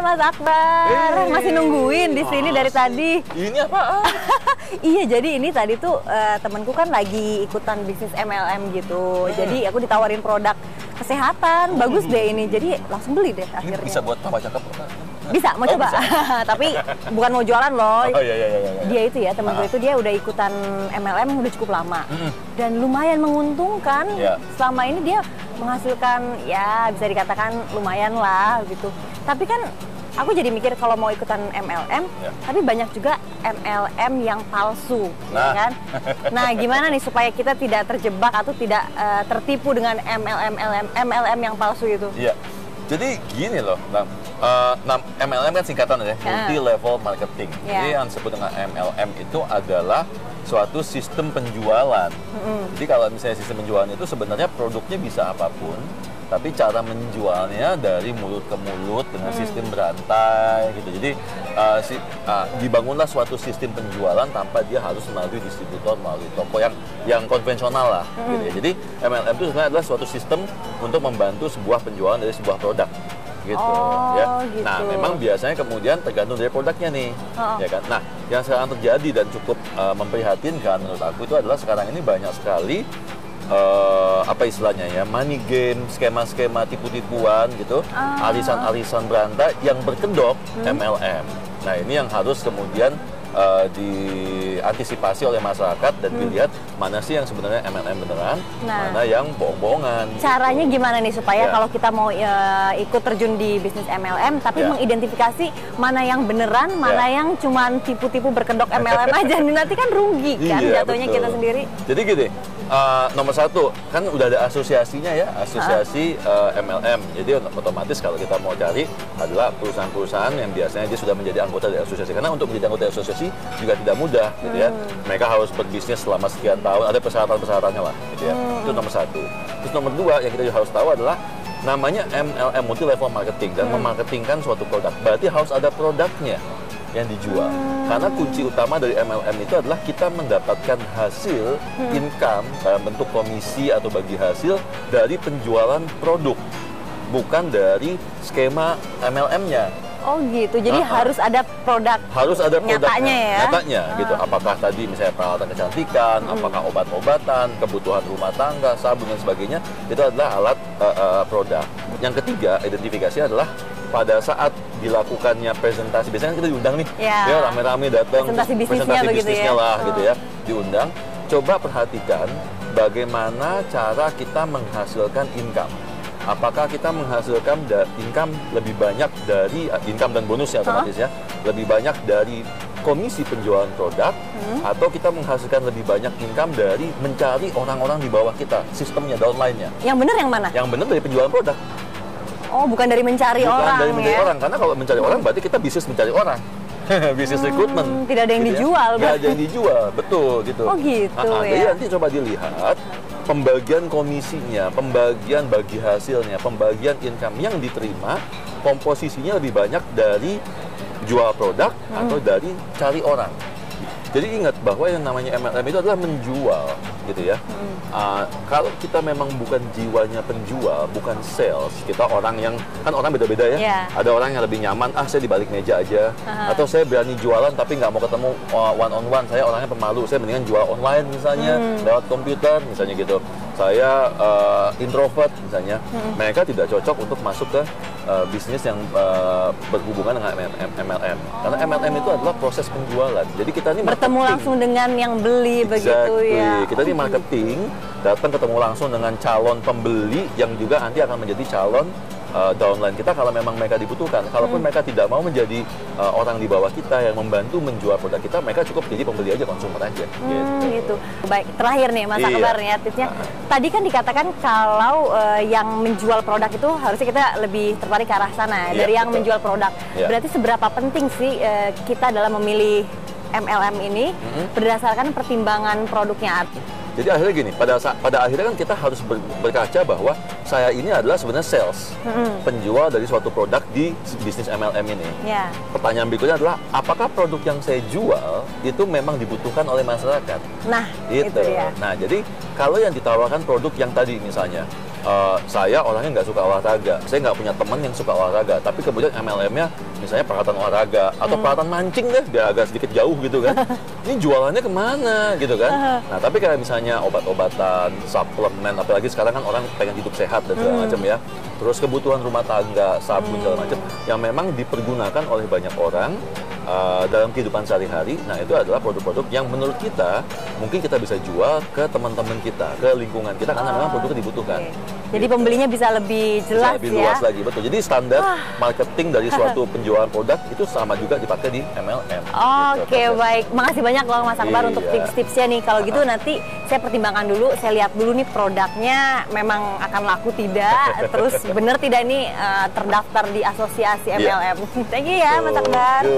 Mas Akbar, masih nungguin di sini dari tadi. Ini apa? Iya, jadi ini tadi tuh temenku kan lagi ikutan bisnis MLM gitu. Jadi aku ditawarin produk kesehatan, bagus deh ini. Jadi langsung beli deh akhirnya. Ini bisa buat tambah cakep. Bisa, mau coba. Tapi bukan mau jualan loh. Oh iya. Dia itu ya, temanku itu dia udah ikutan MLM udah cukup lama. Dan lumayan menguntungkan. Selama ini dia menghasilkan ya bisa dikatakan lumayan lah gitu. Tapi kan aku jadi mikir kalau mau ikutan MLM, tapi banyak juga MLM yang palsu, ya kan? Nah, gimana nih supaya kita tidak terjebak atau tidak tertipu dengan MLM yang palsu itu? Iya. Jadi gini loh, MLM kan singkatan ya, multi level marketing. Jadi yang disebut dengan MLM itu adalah suatu sistem penjualan. Jadi kalau misalnya sistem penjualan itu sebenarnya produknya bisa apapun, tapi cara menjualnya dari mulut ke mulut dengan sistem berantai gitu. Jadi dibangunlah suatu sistem penjualan tanpa dia harus melalui distributor, melalui toko yang konvensional lah. Gitu ya. Jadi MLM itu sebenarnya adalah suatu sistem untuk membantu sebuah penjualan dari sebuah produk. Gitu Gitu. Nah, memang biasanya kemudian tergantung dari produknya nih, ya kan. Nah, yang sekarang terjadi dan cukup memprihatinkan menurut aku itu adalah sekarang ini banyak sekali apa istilahnya ya, money game, skema-skema tipu-tipuan gitu, arisan-arisan berantai yang berkedok MLM. Nah, ini yang harus kemudian diantisipasi oleh masyarakat dan dilihat mana sih yang sebenarnya MLM beneran, mana yang bohong-bohongan. Caranya gimana nih supaya kalau kita mau ikut terjun di bisnis MLM, tapi mengidentifikasi mana yang beneran, mana yang cuman tipu-tipu berkedok MLM aja, nanti kan rugi kan jatuhnya kita sendiri. Jadi gini, nomor satu kan udah ada asosiasinya ya, asosiasi MLM. Jadi otomatis kalau kita mau cari adalah perusahaan-perusahaan yang biasanya dia sudah menjadi anggota dari asosiasi. Karena untuk menjadi anggota asosiasi juga tidak mudah gitu ya. Mereka harus berbisnis selama sekian tahun, ada persyaratan-persyaratannya lah gitu ya. Itu nomor satu. Terus nomor dua yang kita harus tahu adalah namanya MLM, multi level marketing, dan memarketingkan suatu produk. Berarti harus ada produknya yang dijual. Karena kunci utama dari MLM itu adalah kita mendapatkan hasil income dalam bentuk komisi atau bagi hasil dari penjualan produk, bukan dari skema MLM-nya. Oh gitu, jadi harus ada produk. Harus ada nyatanya ya. Nyatanya gitu. Apakah tadi misalnya peralatan kecantikan, apakah obat-obatan, kebutuhan rumah tangga, sabun dan sebagainya, itu adalah alat produk. Yang ketiga, identifikasi adalah pada saat dilakukannya presentasi, biasanya kan kita diundang nih, ya rame-rame datang, presentasi bisnisnya lah gitu ya, diundang. Coba perhatikan bagaimana cara kita menghasilkan income. Apakah kita menghasilkan income lebih banyak dari income dan bonus ya otomatis ya, lebih banyak dari komisi penjualan produk, atau kita menghasilkan lebih banyak income dari mencari orang-orang di bawah kita, sistemnya, downline-nya. Yang benar yang mana? Yang benar dari penjualan produk. Oh, bukan dari mencari orang. Bukan dari mencari orang, karena kalau mencari orang berarti kita bisnis mencari orang. Bisnis rekrutmen. Tidak ada yang dijual. Tidak ada yang dijual, betul gitu. Oh gitu ya. Jadi nanti coba dilihat pembagian komisinya, pembagian bagi hasilnya, pembagian income yang diterima, komposisinya lebih banyak dari jual produk atau dari cari orang. Jadi ingat bahwa yang namanya MLM itu adalah menjual, gitu ya. Kalau kita memang bukan jiwanya penjual, bukan sales, kita orang yang, kan orang beda-beda ya. Ada orang yang lebih nyaman, saya di balik meja aja. Atau saya berani jualan tapi nggak mau ketemu one on one, saya orangnya pemalu, saya mendingan jual online misalnya, lewat komputer misalnya gitu. Saya introvert misalnya. Mereka tidak cocok untuk masuk ke bisnis yang berhubungan dengan MLM. Karena MLM itu adalah proses penjualan. Jadi kita ini bertemu langsung dengan yang beli begitu ya. Kita ini marketing, datang ketemu langsung dengan calon pembeli yang juga nanti akan menjadi calon downline kita kalau memang mereka dibutuhkan. Kalaupun mereka tidak mau menjadi orang di bawah kita yang membantu menjual produk kita, mereka cukup jadi pembeli aja, konsumer aja. Gitu. Baik, terakhir nih Mas Akbar ya tipsnya. Tadi kan dikatakan kalau yang menjual produk itu harusnya kita lebih tertarik ke arah sana dari yang menjual produk. Berarti seberapa penting sih kita dalam memilih MLM ini berdasarkan pertimbangan produknya? Jadi akhirnya gini, pada akhirnya kan kita harus berkaca bahwa saya ini adalah sebenarnya sales, penjual dari suatu produk di bisnis MLM ini. Pertanyaan berikutnya adalah, apakah produk yang saya jual itu memang dibutuhkan oleh masyarakat? Nah, itu dia. Nah, jadi kalau yang ditawarkan produk yang tadi misalnya, saya orangnya nggak suka olahraga, saya nggak punya teman yang suka olahraga, tapi kemudian MLM-nya misalnya peralatan olahraga atau peralatan mancing deh, biar agak sedikit jauh gitu kan. Ini jualannya kemana gitu kan. Nah tapi kayak misalnya obat-obatan, suplemen, apalagi sekarang kan orang pengen hidup sehat dan segala macam ya. Terus kebutuhan rumah tangga, sabun segala macam yang memang dipergunakan oleh banyak orang dalam kehidupan sehari-hari. Nah itu adalah produk-produk yang menurut kita mungkin kita bisa jual ke teman-teman kita, ke lingkungan kita, karena memang produknya dibutuhkan. Jadi pembelinya bisa lebih jelas, bisa lebih luas lagi, betul. Jadi standar marketing dari suatu penjualan produk itu sama juga dipakai di MLM. Oke, baik. Makasih banyak loh Mas Akbar untuk tips-tipsnya nih. Kalau gitu nanti saya pertimbangkan dulu, saya lihat dulu nih produknya memang akan laku tidak, terus bener tidak nih terdaftar di asosiasi MLM. Thank you ya Mas Akbar.